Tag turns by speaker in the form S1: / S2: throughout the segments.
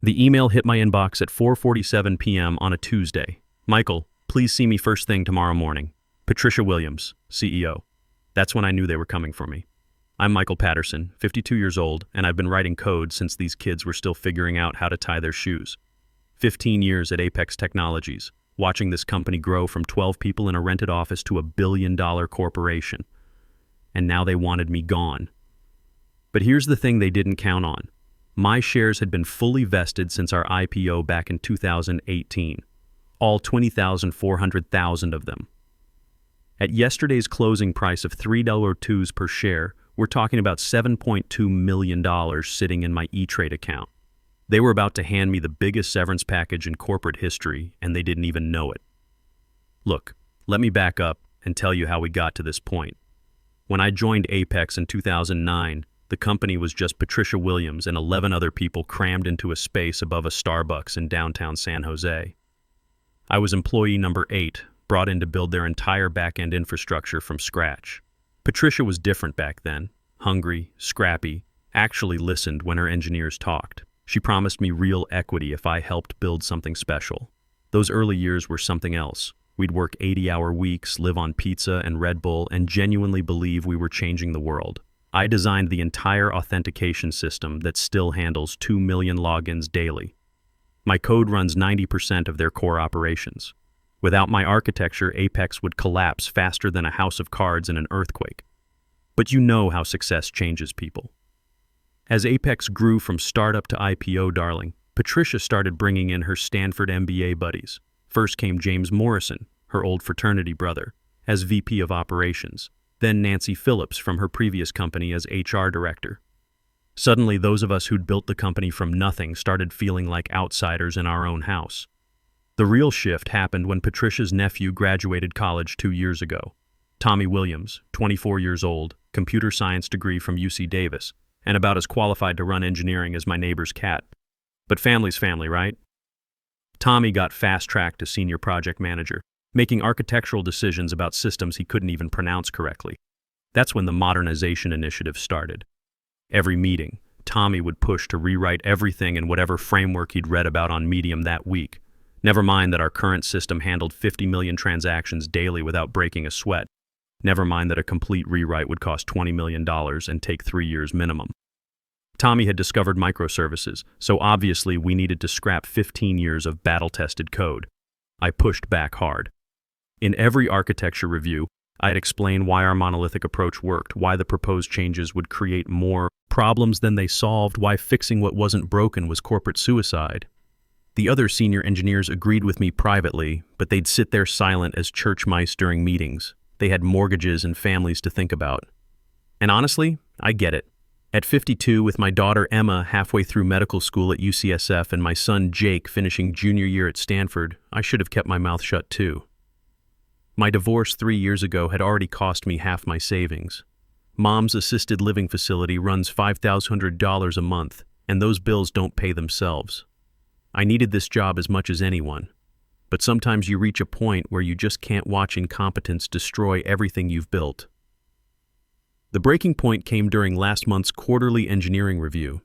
S1: The email hit my inbox at 4:47 p.m. on a Tuesday. Michael, please see me first thing tomorrow morning. Patricia Williams, CEO. That's when I knew they were coming for me. I'm Michael Patterson, 52 years old, and I've been writing code since these kids were still figuring out how to tie their shoes. 15 years at Apex Technologies, watching this company grow from 12 people in a rented office to a billion-dollar corporation. And now they wanted me gone. But here's the thing they didn't count on. My shares had been fully vested since our IPO back in 2018. All 20,400,000 of them. At yesterday's closing price of $3.02 per share, we're talking about $7.2 million sitting in my E-Trade account. They were about to hand me the biggest severance package in corporate history, and they didn't even know it. Look, let me back up and tell you how we got to this point. When I joined Apex in 2009, the company was just Patricia Williams and 11 other people crammed into a space above a Starbucks in downtown San Jose. I was employee number 8, brought in to build their entire back-end infrastructure from scratch. Patricia was different back then, hungry, scrappy, actually listened when her engineers talked. She promised me real equity if I helped build something special. Those early years were something else. We'd work 80-hour weeks, live on pizza and Red Bull, and genuinely believe we were changing the world. I designed the entire authentication system that still handles 2 million logins daily. My code runs 90% of their core operations. Without my architecture, Apex would collapse faster than a house of cards in an earthquake. But you know how success changes people. As Apex grew from startup to IPO darling, Patricia started bringing in her Stanford MBA buddies. First came James Morrison, her old fraternity brother, as VP of Operations. Then Nancy Phillips from her previous company as HR director. Suddenly, those of us who'd built the company from nothing started feeling like outsiders in our own house. The real shift happened when Patricia's nephew graduated college 2 years ago. Tommy Williams, 24 years old, computer science degree from UC Davis, and about as qualified to run engineering as my neighbor's cat. But family's family, right? Tommy got fast-tracked to senior project manager, making architectural decisions about systems he couldn't even pronounce correctly. That's when the modernization initiative started. Every meeting, Tommy would push to rewrite everything in whatever framework he'd read about on Medium that week. Never mind that our current system handled 50 million transactions daily without breaking a sweat. Never mind that a complete rewrite would cost $20 million and take 3 years minimum. Tommy had discovered microservices, so obviously we needed to scrap 15 years of battle-tested code. I pushed back hard. In every architecture review, I'd explain why our monolithic approach worked, why the proposed changes would create more problems than they solved, why fixing what wasn't broken was corporate suicide. The other senior engineers agreed with me privately, but they'd sit there silent as church mice during meetings. They had mortgages and families to think about. And honestly, I get it. At 52, with my daughter Emma halfway through medical school at UCSF and my son Jake finishing junior year at Stanford, I should have kept my mouth shut too. My divorce 3 years ago had already cost me half my savings. Mom's assisted living facility runs $5,000 a month, and those bills don't pay themselves. I needed this job as much as anyone. But sometimes you reach a point where you just can't watch incompetence destroy everything you've built. The breaking point came during last month's quarterly engineering review.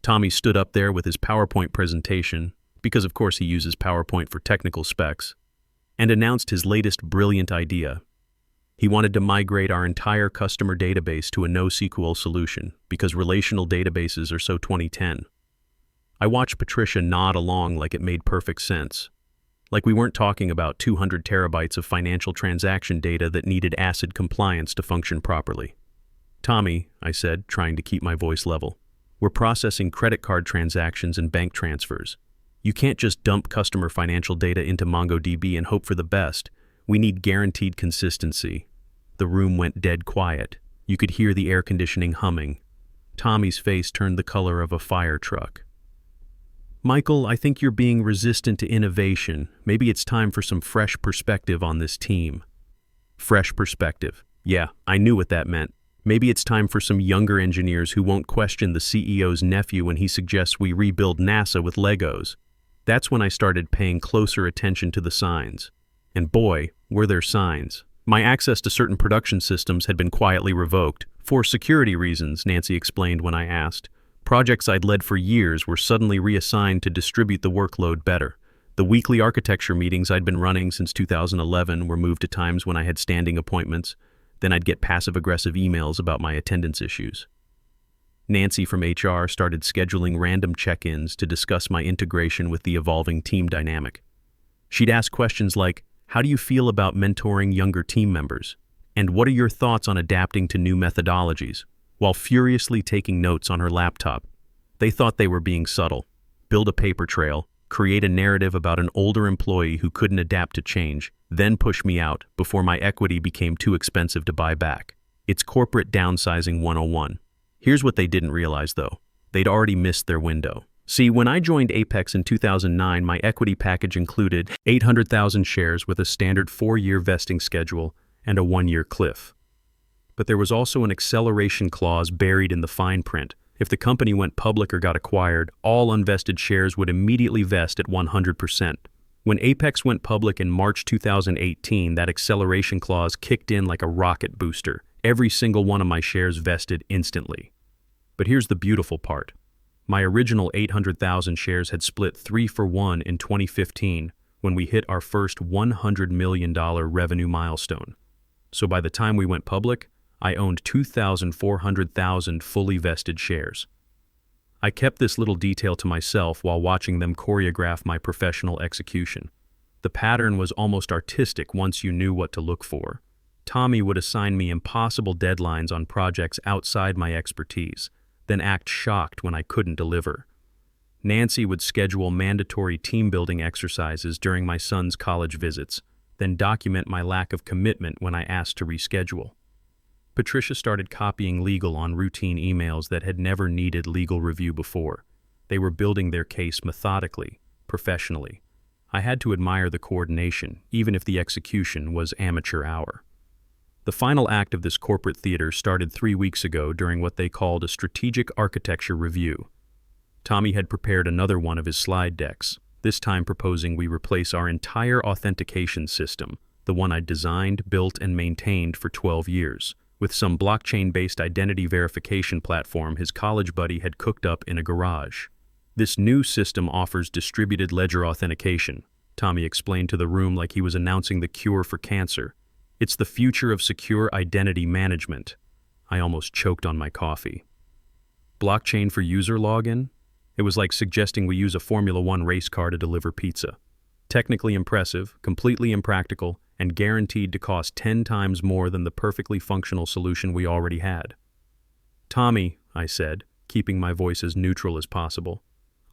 S1: Tommy stood up there with his PowerPoint presentation, because of course he uses PowerPoint for technical specs, and announced his latest brilliant idea. He wanted to migrate our entire customer database to a NoSQL solution because relational databases are so 2010. I watched Patricia nod along like it made perfect sense. Like we weren't talking about 200 terabytes of financial transaction data that needed ACID compliance to function properly. Tommy, I said, trying to keep my voice level, we're processing credit card transactions and bank transfers. You can't just dump customer financial data into MongoDB and hope for the best. We need guaranteed consistency. The room went dead quiet. You could hear the air conditioning humming. Tommy's face turned the color of a fire truck. Michael, I think you're being resistant to innovation. Maybe it's time for some fresh perspective on this team. Fresh perspective. Yeah, I knew what that meant. Maybe it's time for some younger engineers who won't question the CEO's nephew when he suggests we rebuild NASA with Legos. That's when I started paying closer attention to the signs. And boy, were there signs. My access to certain production systems had been quietly revoked. For security reasons, Nancy explained when I asked. Projects I'd led for years were suddenly reassigned to distribute the workload better. The weekly architecture meetings I'd been running since 2011 were moved to times when I had standing appointments. Then I'd get passive-aggressive emails about my attendance issues. Nancy from HR started scheduling random check-ins to discuss my integration with the evolving team dynamic. She'd ask questions like, "How do you feel about mentoring younger team members?" And "What are your thoughts on adapting to new methodologies?" while furiously taking notes on her laptop. They thought they were being subtle. Build a paper trail, create a narrative about an older employee who couldn't adapt to change, then push me out before my equity became too expensive to buy back. It's corporate downsizing 101. Here's what they didn't realize, though. They'd already missed their window. See, when I joined Apex in 2009, my equity package included 800,000 shares with a standard 4-year vesting schedule and a 1-year cliff. But there was also an acceleration clause buried in the fine print. If the company went public or got acquired, all unvested shares would immediately vest at 100%. When Apex went public in March 2018, that acceleration clause kicked in like a rocket booster. Every single one of my shares vested instantly. But here's the beautiful part. My original 800,000 shares had split 3-for-1 in 2015 when we hit our first $100 million revenue milestone. So by the time we went public, I owned 2,400,000 fully vested shares. I kept this little detail to myself while watching them choreograph my professional execution. The pattern was almost artistic once you knew what to look for. Tommy would assign me impossible deadlines on projects outside my expertise, then act shocked when I couldn't deliver. Nancy would schedule mandatory team-building exercises during my son's college visits, then document my lack of commitment when I asked to reschedule. Patricia started copying legal on routine emails that had never needed legal review before. They were building their case methodically, professionally. I had to admire the coordination, even if the execution was amateur hour. The final act of this corporate theater started 3 weeks ago during what they called a strategic architecture review. Tommy had prepared another one of his slide decks, this time proposing we replace our entire authentication system, the one I'd designed, built, and maintained for 12 years, with some blockchain-based identity verification platform his college buddy had cooked up in a garage. This new system offers distributed ledger authentication, Tommy explained to the room like he was announcing the cure for cancer. It's the future of secure identity management. I almost choked on my coffee. Blockchain for user login? It was like suggesting we use a Formula One race car to deliver pizza. Technically impressive, completely impractical, and guaranteed to cost 10 times more than the perfectly functional solution we already had. "Tommy," I said, keeping my voice as neutral as possible,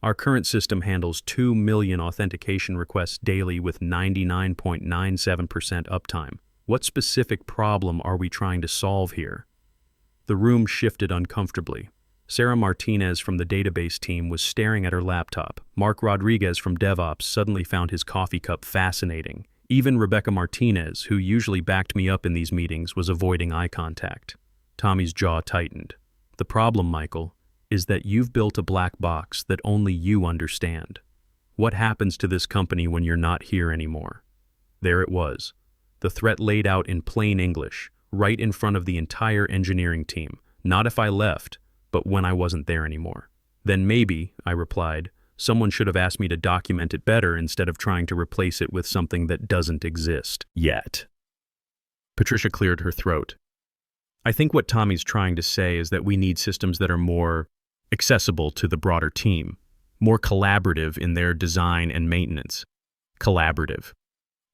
S1: "our current system handles 2 million authentication requests daily with 99.97% uptime. What specific problem are we trying to solve here?" The room shifted uncomfortably. Sarah Martinez from the database team was staring at her laptop. Mark Rodriguez from DevOps suddenly found his coffee cup fascinating. Even Rebecca Martinez, who usually backed me up in these meetings, was avoiding eye contact. Tommy's jaw tightened. "The problem, Michael, is that you've built a black box that only you understand. What happens to this company when you're not here anymore?" There it was. The threat laid out in plain English, right in front of the entire engineering team. Not if I left, but when I wasn't there anymore. "Then maybe," I replied, "someone should have asked me to document it better instead of trying to replace it with something that doesn't exist yet." Patricia cleared her throat. "I think what Tommy's trying to say is that we need systems that are more accessible to the broader team, more collaborative in their design and maintenance." Collaborative.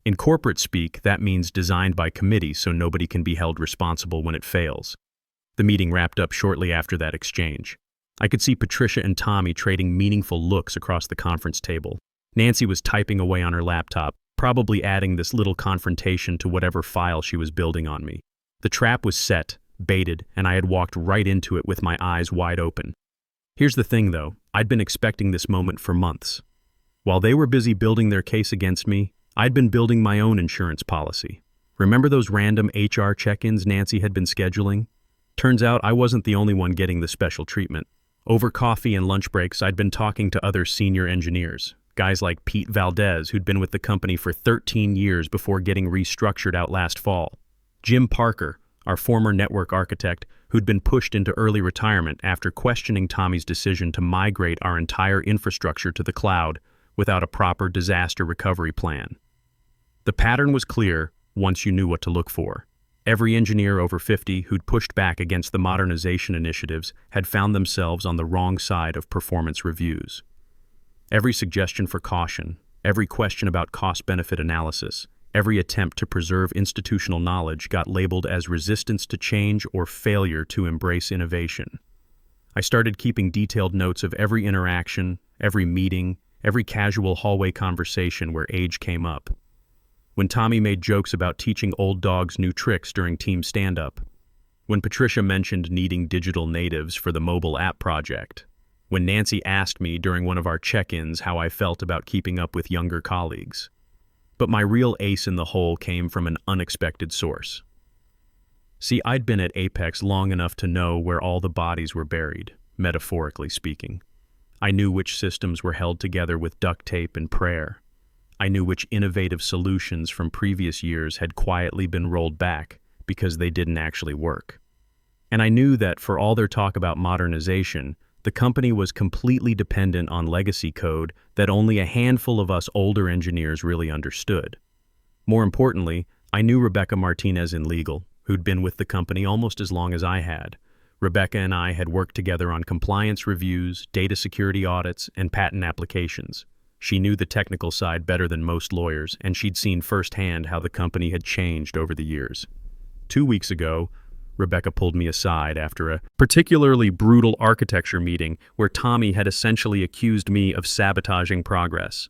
S1: In corporate speak, that means designed by committee so nobody can be held responsible when it fails. The meeting wrapped up shortly after that exchange. I could see Patricia and Tommy trading meaningful looks across the conference table. Nancy was typing away on her laptop, probably adding this little confrontation to whatever file she was building on me. The trap was set, baited, and I had walked right into it with my eyes wide open. Here's the thing, though. I'd been expecting this moment for months. While they were busy building their case against me, I'd been building my own insurance policy. Remember those random HR check-ins Nancy had been scheduling? Turns out I wasn't the only one getting the special treatment. Over coffee and lunch breaks, I'd been talking to other senior engineers, guys like Pete Valdez, who'd been with the company for 13 years before getting restructured out last fall. Jim Parker, our former network architect, who'd been pushed into early retirement after questioning Tommy's decision to migrate our entire infrastructure to the cloud without a proper disaster recovery plan. The pattern was clear once you knew what to look for. Every engineer over 50 who'd pushed back against the modernization initiatives had found themselves on the wrong side of performance reviews. Every suggestion for caution, every question about cost-benefit analysis, every attempt to preserve institutional knowledge got labeled as resistance to change or failure to embrace innovation. I started keeping detailed notes of every interaction, every meeting, every casual hallway conversation where age came up. When Tommy made jokes about teaching old dogs new tricks during team stand-up. When Patricia mentioned needing digital natives for the mobile app project. When Nancy asked me during one of our check-ins how I felt about keeping up with younger colleagues. But my real ace in the hole came from an unexpected source. See, I'd been at Apex long enough to know where all the bodies were buried, metaphorically speaking. I knew which systems were held together with duct tape and prayer. I knew which innovative solutions from previous years had quietly been rolled back because they didn't actually work. And I knew that for all their talk about modernization, the company was completely dependent on legacy code that only a handful of us older engineers really understood. More importantly, I knew Rebecca Martinez in legal, who'd been with the company almost as long as I had. Rebecca and I had worked together on compliance reviews, data security audits, and patent applications. She knew the technical side better than most lawyers, and she'd seen firsthand how the company had changed over the years. 2 weeks ago, Rebecca pulled me aside after a particularly brutal architecture meeting where Tommy had essentially accused me of sabotaging progress.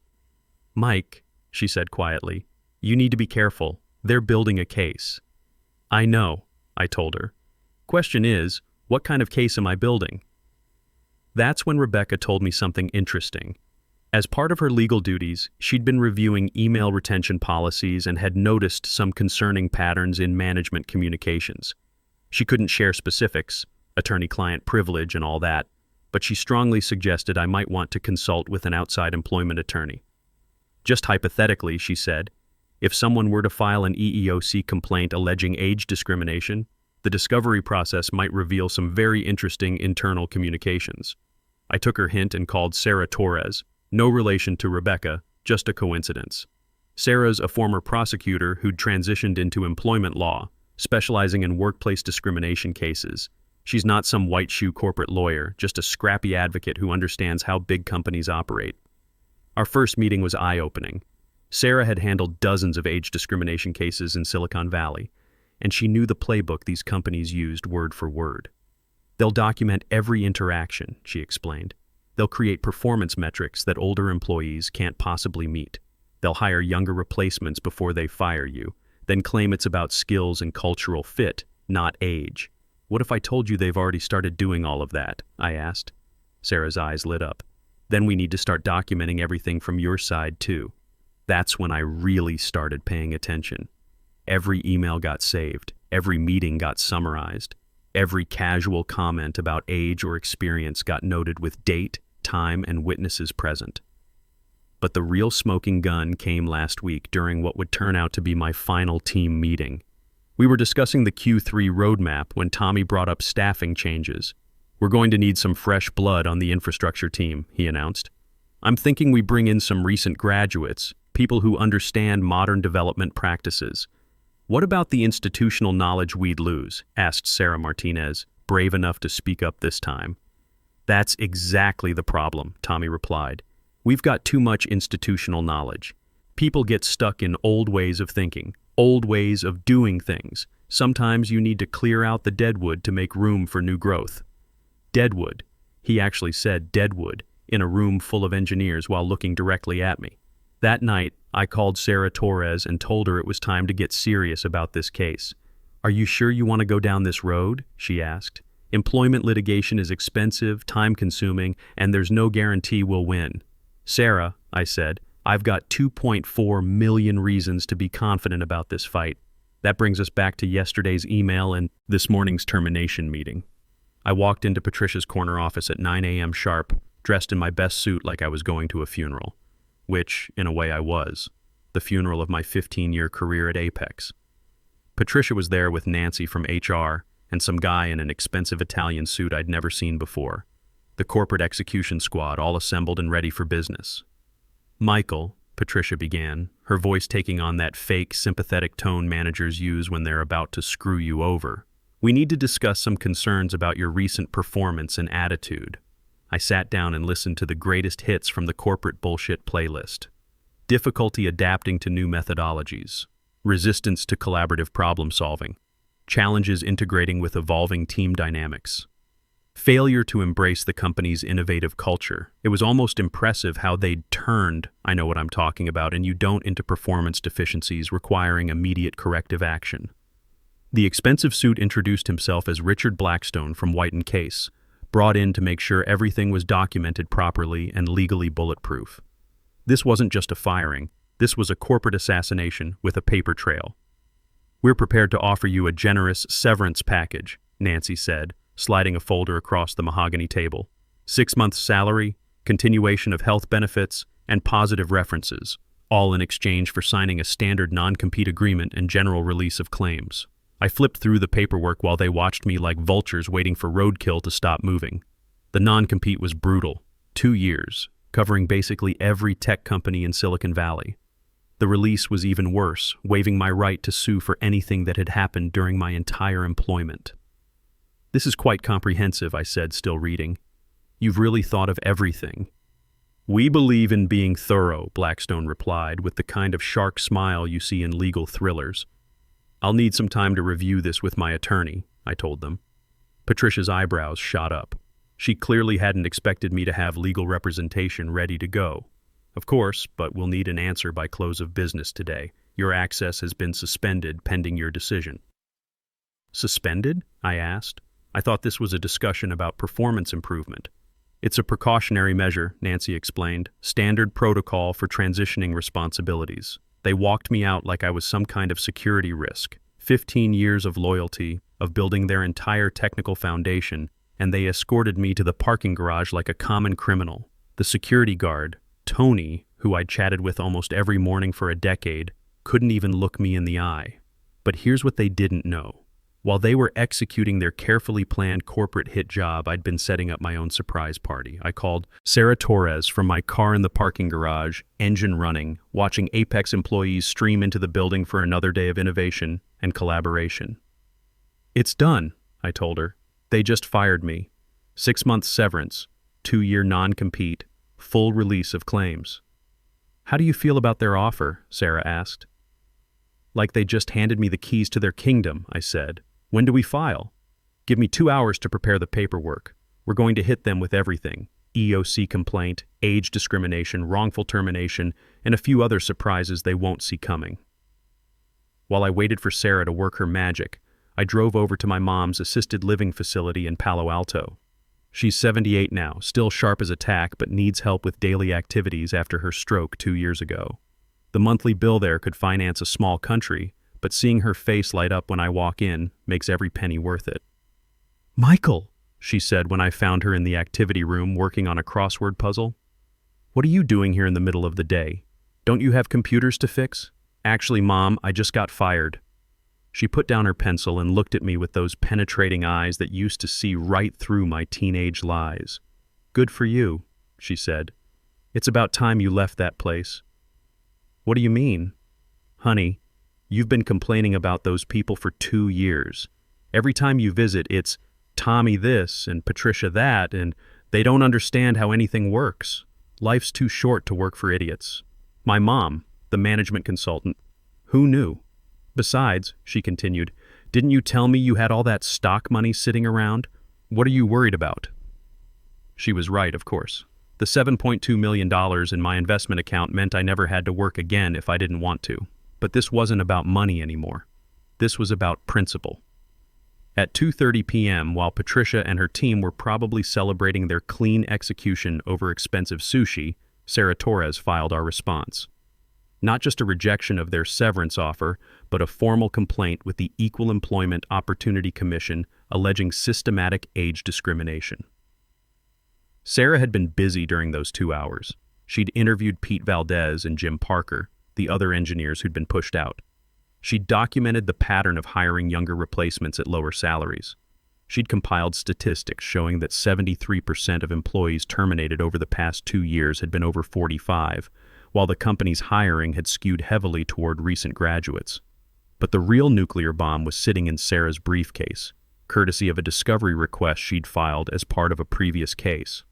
S1: "Mike," she said quietly, "you need to be careful. They're building a case." "I know," I told her. "Question is, what kind of case am I building?" That's when Rebecca told me something interesting. As part of her legal duties, she'd been reviewing email retention policies and had noticed some concerning patterns in management communications. She couldn't share specifics, attorney-client privilege and all that, but she strongly suggested I might want to consult with an outside employment attorney. Just hypothetically, she said, if someone were to file an EEOC complaint alleging age discrimination, the discovery process might reveal some very interesting internal communications. I took her hint and called Sarah Torres. No relation to Rebecca, just a coincidence. Sarah's a former prosecutor who'd transitioned into employment law, specializing in workplace discrimination cases. She's not some white-shoe corporate lawyer, just a scrappy advocate who understands how big companies operate. Our first meeting was eye-opening. Sarah had handled dozens of age discrimination cases in Silicon Valley, and she knew the playbook these companies used word for word. They'll document every interaction, she explained. They'll create performance metrics that older employees can't possibly meet. They'll hire younger replacements before they fire you, then claim it's about skills and cultural fit, not age. What if I told you they've already started doing all of that? I asked. Sarah's eyes lit up. Then we need to start documenting everything from your side, too. That's when I really started paying attention. Every email got saved. Every meeting got summarized. Every casual comment about age or experience got noted with date, time, and witnesses present. But the real smoking gun came last week during what would turn out to be my final team meeting. We were discussing the Q3 roadmap when Tommy brought up staffing changes. "We're going to need some fresh blood on the infrastructure team," he announced. "I'm thinking we bring in some recent graduates, people who understand modern development practices." "What about the institutional knowledge we'd lose?" asked Sarah Martinez, brave enough to speak up this time. "That's exactly the problem," Tommy replied. "We've got too much institutional knowledge. People get stuck in old ways of thinking, old ways of doing things. Sometimes you need to clear out the deadwood to make room for new growth." Deadwood. He actually said deadwood in a room full of engineers while looking directly at me. That night, I called Sarah Torres and told her it was time to get serious about this case. "Are you sure you want to go down this road?" she asked. "Employment litigation is expensive, time-consuming, and there's no guarantee we'll win." "Sarah," I said, "I've got 2.4 million reasons to be confident about this fight." That brings us back to yesterday's email and this morning's termination meeting. I walked into Patricia's corner office at 9 a.m. sharp, dressed in my best suit like I was going to a funeral. Which, in a way, I was. The funeral of my 15-year career at Apex. Patricia was there with Nancy from HR, and some guy in an expensive Italian suit I'd never seen before. The corporate execution squad, all assembled and ready for business. "Michael," Patricia began, her voice taking on that fake, sympathetic tone managers use when they're about to screw you over. "We need to discuss some concerns about your recent performance and attitude." I sat down and listened to the greatest hits from the corporate bullshit playlist. Difficulty adapting to new methodologies, resistance to collaborative problem solving, challenges integrating with evolving team dynamics, failure to embrace the company's innovative culture. It was almost impressive how they'd turned, I know what I'm talking about, and you don't, into performance deficiencies requiring immediate corrective action. The expensive suit introduced himself as Richard Blackstone from White & Case, brought in to make sure everything was documented properly and legally bulletproof. This wasn't just a firing, this was a corporate assassination with a paper trail. "We're prepared to offer you a generous severance package," Nancy said, sliding a folder across the mahogany table. 6 months' salary, continuation of health benefits, and positive references, all in exchange for signing a standard non-compete agreement and general release of claims. I flipped through the paperwork while they watched me like vultures waiting for roadkill to stop moving. The non-compete was brutal. 2 years, covering basically every tech company in Silicon Valley. The release was even worse, waiving my right to sue for anything that had happened during my entire employment. "This is quite comprehensive," I said, still reading. "You've really thought of everything." "We believe in being thorough," Blackstone replied, with the kind of shark smile you see in legal thrillers. "I'll need some time to review this with my attorney," I told them. Patricia's eyebrows shot up. She clearly hadn't expected me to have legal representation ready to go. "Of course, but we'll need an answer by close of business today. Your access has been suspended pending your decision." "Suspended?" I asked. I thought this was a discussion about performance improvement. "It's a precautionary measure," Nancy explained. "Standard protocol for transitioning responsibilities. They walked me out like I was some kind of security risk. 15 years of loyalty, of building their entire technical foundation, and they escorted me to the parking garage like a common criminal. The security guard, Tony, who I'd chatted with almost every morning for a decade, couldn't even look me in the eye. But here's what they didn't know. While they were executing their carefully planned corporate hit job, I'd been setting up my own surprise party. I called Sarah Torres from my car in the parking garage, engine running, watching Apex employees stream into the building for another day of innovation and collaboration. "It's done," I told her. "They just fired me. 6 months severance, 2-year non-compete, full release of claims." "How do you feel about their offer?" Sarah asked. "Like they just handed me the keys to their kingdom," I said. "When do we file?" "Give me 2 hours to prepare the paperwork. We're going to hit them with everything. EOC complaint, age discrimination, wrongful termination, and a few other surprises they won't see coming." While I waited for Sarah to work her magic, I drove over to my mom's assisted living facility in Palo Alto. She's 78 now, still sharp as a tack, but needs help with daily activities after her stroke 2 years ago. The monthly bill there could finance a small country, but seeing her face light up when I walk in makes every penny worth it. "Michael," she said when I found her in the activity room working on a crossword puzzle. "What are you doing here in the middle of the day? Don't you have computers to fix?" "Actually, Mom, I just got fired." She put down her pencil and looked at me with those penetrating eyes that used to see right through my teenage lies. "Good for you," she said. "It's about time you left that place." "What do you mean?" "Honey, you've been complaining about those people for 2 years. Every time you visit, it's Tommy this and Patricia that, and they don't understand how anything works. Life's too short to work for idiots. My mom, the management consultant, who knew? Besides," she continued, "didn't you tell me you had all that stock money sitting around? What are you worried about?" She was right, of course. The $7.2 million in my investment account meant I never had to work again if I didn't want to. But this wasn't about money anymore. This was about principle. At 2:30 p.m., while Patricia and her team were probably celebrating their clean execution over expensive sushi, Sarah Torres filed our response. Not just a rejection of their severance offer, but a formal complaint with the Equal Employment Opportunity Commission alleging systematic age discrimination. Sarah had been busy during those 2 hours. She'd interviewed Pete Valdez and Jim Parker, the other engineers who'd been pushed out. She'd documented the pattern of hiring younger replacements at lower salaries. She'd compiled statistics showing that 73% of employees terminated over the past 2 years had been over 45, while the company's hiring had skewed heavily toward recent graduates. But the real nuclear bomb was sitting in Sarah's briefcase, courtesy of a discovery request she'd filed as part of a previous case.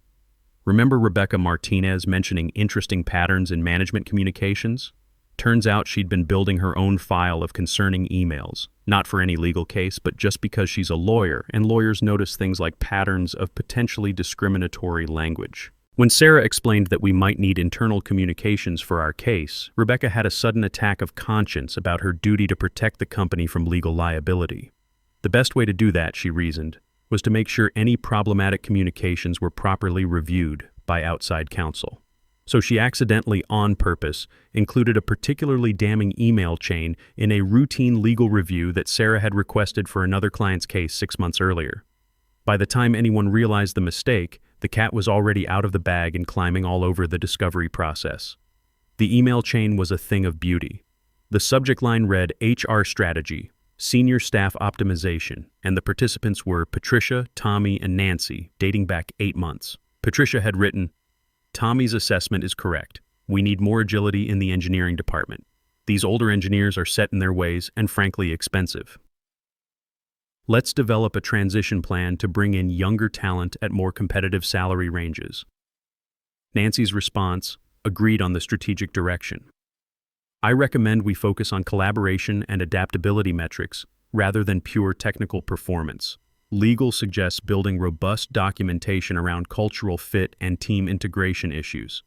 S1: Remember Rebecca Martinez mentioning interesting patterns in management communications? Turns out she'd been building her own file of concerning emails, not for any legal case, but just because she's a lawyer, and lawyers notice things like patterns of potentially discriminatory language. When Sarah explained that we might need internal communications for our case, Rebecca had a sudden attack of conscience about her duty to protect the company from legal liability. The best way to do that, she reasoned, was to make sure any problematic communications were properly reviewed by outside counsel. So she accidentally, on purpose, included a particularly damning email chain in a routine legal review that Sarah had requested for another client's case 6 months earlier. By the time anyone realized the mistake, the cat was already out of the bag and climbing all over the discovery process. The email chain was a thing of beauty. The subject line read HR Strategy, Senior Staff Optimization, and the participants were Patricia, Tommy, and Nancy, dating back 8 months. Patricia had written, "Tommy's assessment is correct. We need more agility in the engineering department. These older engineers are set in their ways and frankly expensive. Let's develop a transition plan to bring in younger talent at more competitive salary ranges." Nancy's response, agreed on the strategic direction. "I recommend we focus on collaboration and adaptability metrics rather than pure technical performance. Legal suggests building robust documentation around cultural fit and team integration issues."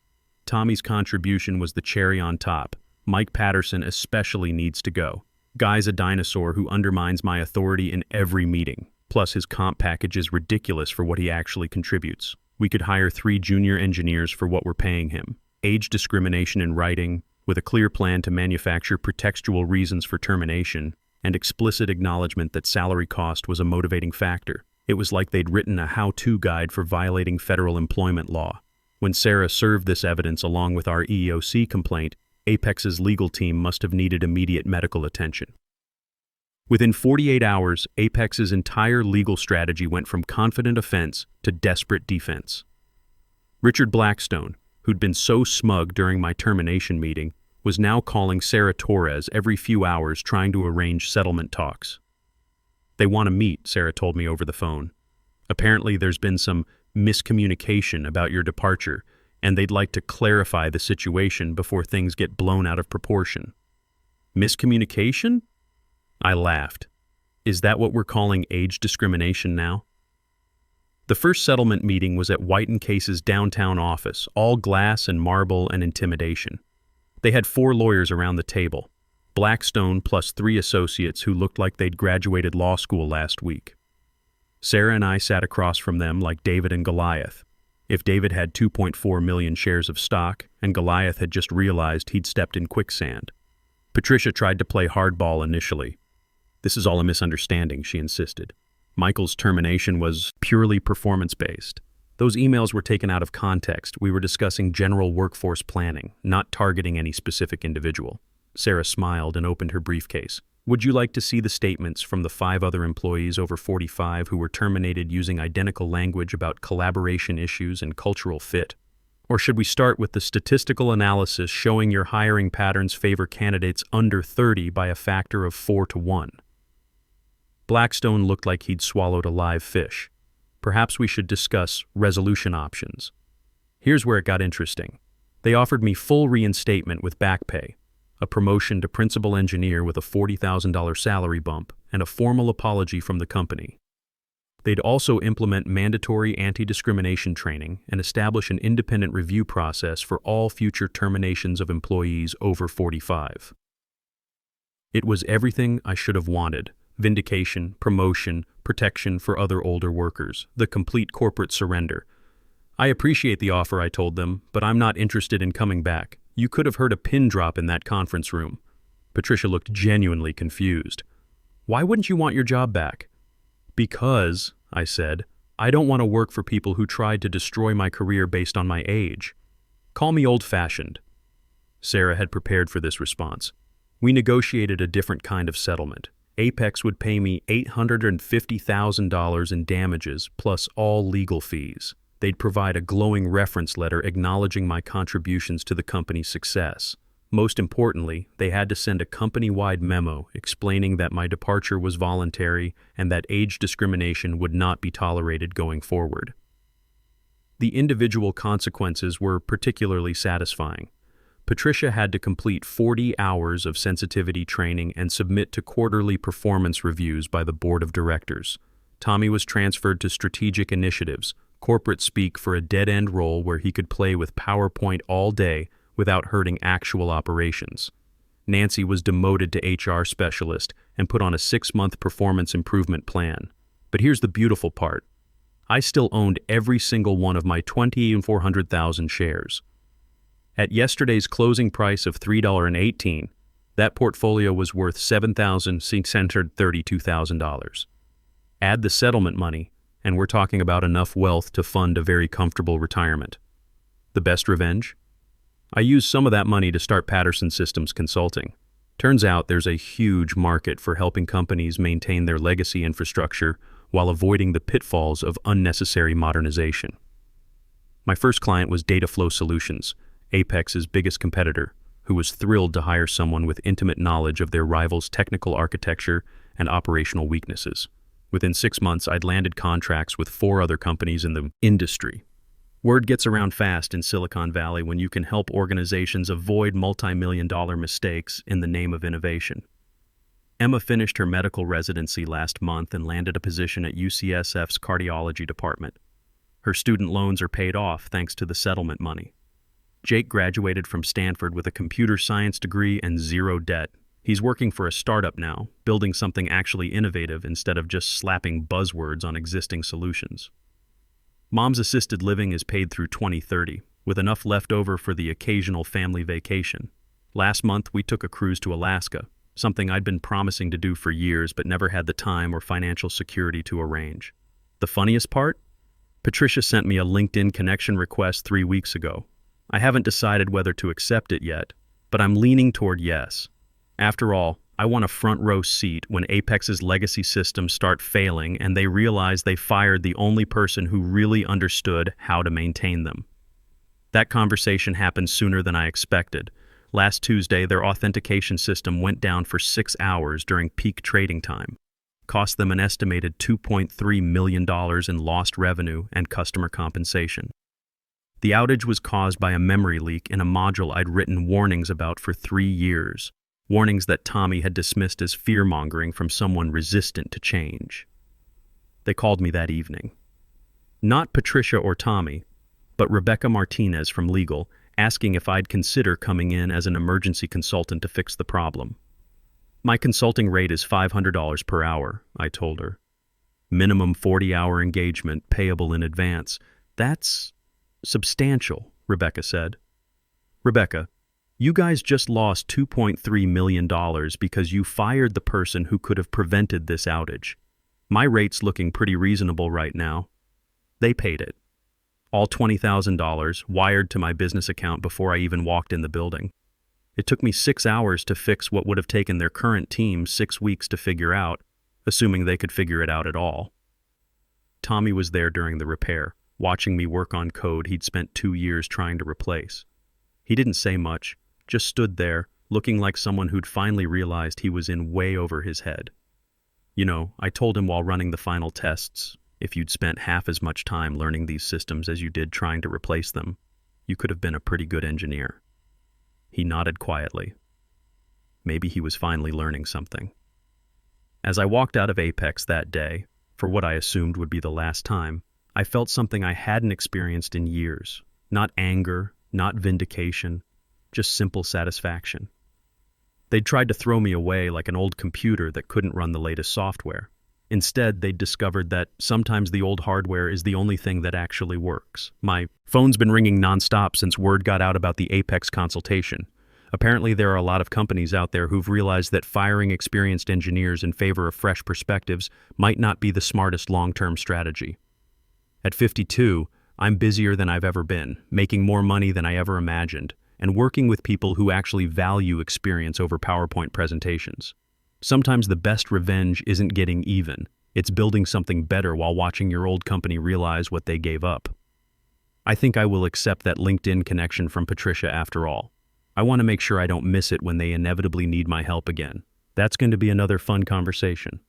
S1: Tommy's contribution was the cherry on top. "Mike Patterson especially needs to go. Guy's a dinosaur who undermines my authority in every meeting. Plus his comp package is ridiculous for what he actually contributes. We could hire 3 junior engineers for what we're paying him. Age discrimination in writing, with a clear plan to manufacture pretextual reasons for termination, and explicit acknowledgement that salary cost was a motivating factor. It was like they'd written a how-to guide for violating federal employment law. When Sarah served this evidence along with our EEOC complaint, Apex's legal team must have needed immediate medical attention. Within 48 hours, Apex's entire legal strategy went from confident offense to desperate defense. Richard Blackstone, who'd been so smug during my termination meeting, was now calling Sarah Torres every few hours trying to arrange settlement talks. "They want to meet," Sarah told me over the phone. "Apparently there's been some miscommunication about your departure, and they'd like to clarify the situation before things get blown out of proportion." Miscommunication? I laughed. Is that what we're calling age discrimination now? The first settlement meeting was at White & Case's downtown office, all glass and marble and intimidation. They had 4 lawyers around the table, Blackstone plus 3 associates who looked like they'd graduated law school last week. Sarah and I sat across from them like David and Goliath. If David had 2.4 million shares of stock, and Goliath had just realized he'd stepped in quicksand. Patricia tried to play hardball initially. "This is all a misunderstanding," she insisted. "Michael's termination was purely performance-based. Those emails were taken out of context. We were discussing general workforce planning, not targeting any specific individual." Sarah smiled and opened her briefcase. "Would you like to see the statements from the 5 other employees over 45 who were terminated using identical language about collaboration issues and cultural fit? Or should we start with the statistical analysis showing your hiring patterns favor candidates under 30 by a factor of 4 to 1? Blackstone looked like he'd swallowed a live fish. "Perhaps we should discuss resolution options." Here's where it got interesting. They offered me full reinstatement with back pay, a promotion to principal engineer with a $40,000 salary bump, and a formal apology from the company. They'd also implement mandatory anti-discrimination training and establish an independent review process for all future terminations of employees over 45. It was everything I should have wanted: vindication, promotion, protection for other older workers, the complete corporate surrender. "I appreciate the offer," I told them, "but I'm not interested in coming back. You could have heard a pin drop in that conference room." Patricia looked genuinely confused. "Why wouldn't you want your job back?" "Because," I said, "I don't want to work for people who tried to destroy my career based on my age. Call me old-fashioned." Sarah had prepared for this response. We negotiated a different kind of settlement. Apex would pay me $850,000 in damages plus all legal fees. They'd provide a glowing reference letter acknowledging my contributions to the company's success. Most importantly, they had to send a company-wide memo explaining that my departure was voluntary and that age discrimination would not be tolerated going forward. The individual consequences were particularly satisfying. Patricia had to complete 40 hours of sensitivity training and submit to quarterly performance reviews by the board of directors. Tommy was transferred to strategic initiatives, corporate speak for a dead-end role where he could play with PowerPoint all day without hurting actual operations. Nancy was demoted to HR specialist and put on a 6-month performance improvement plan. But here's the beautiful part. I still owned every single one of my 400,000 shares. At yesterday's closing price of $3.18, that portfolio was worth $7,632,000. Add the settlement money, and we're talking about enough wealth to fund a very comfortable retirement. The best revenge? I used some of that money to start Patterson Systems Consulting. Turns out there's a huge market for helping companies maintain their legacy infrastructure while avoiding the pitfalls of unnecessary modernization. My first client was Dataflow Solutions, Apex's biggest competitor, who was thrilled to hire someone with intimate knowledge of their rival's technical architecture and operational weaknesses. Within 6 months, I'd landed contracts with 4 other companies in the industry. Word gets around fast in Silicon Valley when you can help organizations avoid multi-million-dollar mistakes in the name of innovation. Emma finished her medical residency last month and landed a position at UCSF's cardiology department. Her student loans are paid off thanks to the settlement money. Jake graduated from Stanford with a computer science degree and 0 debt. He's working for a startup now, building something actually innovative instead of just slapping buzzwords on existing solutions. Mom's assisted living is paid through 2030, with enough left over for the occasional family vacation. Last month, we took a cruise to Alaska, something I'd been promising to do for years but never had the time or financial security to arrange. The funniest part? Patricia sent me a LinkedIn connection request 3 weeks ago. I haven't decided whether to accept it yet, but I'm leaning toward yes. After all, I want a front row seat when Apex's legacy systems start failing and they realize they fired the only person who really understood how to maintain them. That conversation happened sooner than I expected. Last Tuesday, their authentication system went down for 6 hours during peak trading time. Cost them an estimated $2.3 million in lost revenue and customer compensation. The outage was caused by a memory leak in a module I'd written warnings about for 3 years. Warnings that Tommy had dismissed as fear-mongering from someone resistant to change. They called me that evening. Not Patricia or Tommy, but Rebecca Martinez from legal, asking if I'd consider coming in as an emergency consultant to fix the problem. My consulting rate is $500 per hour, I told her. Minimum 40-hour engagement, payable in advance. That's substantial, Rebecca said. Rebecca, you guys just lost $2.3 million because you fired the person who could have prevented this outage. My rate's looking pretty reasonable right now. They paid it. All $20,000 wired to my business account before I even walked in the building. It took me 6 hours to fix what would have taken their current team 6 weeks to figure out, assuming they could figure it out at all. Tommy was there during the repair, watching me work on code he'd spent 2 years trying to replace. He didn't say much, just stood there, looking like someone who'd finally realized he was in way over his head. You know, I told him while running the final tests, if you'd spent half as much time learning these systems as you did trying to replace them, you could have been a pretty good engineer. He nodded quietly. Maybe he was finally learning something. As I walked out of Apex that day, for what I assumed would be the last time, I felt something I hadn't experienced in years. Not anger, not vindication, just simple satisfaction. They'd tried to throw me away like an old computer that couldn't run the latest software. Instead, they'd discovered that sometimes the old hardware is the only thing that actually works. My phone's been ringing nonstop since word got out about the Apex consultation. Apparently, there are a lot of companies out there who've realized that firing experienced engineers in favor of fresh perspectives might not be the smartest long-term strategy. At 52, I'm busier than I've ever been, making more money than I ever imagined, and working with people who actually value experience over PowerPoint presentations. Sometimes the best revenge isn't getting even, it's building something better while watching your old company realize what they gave up. I think I will accept that LinkedIn connection from Patricia after all. I want to make sure I don't miss it when they inevitably need my help again. That's going to be another fun conversation.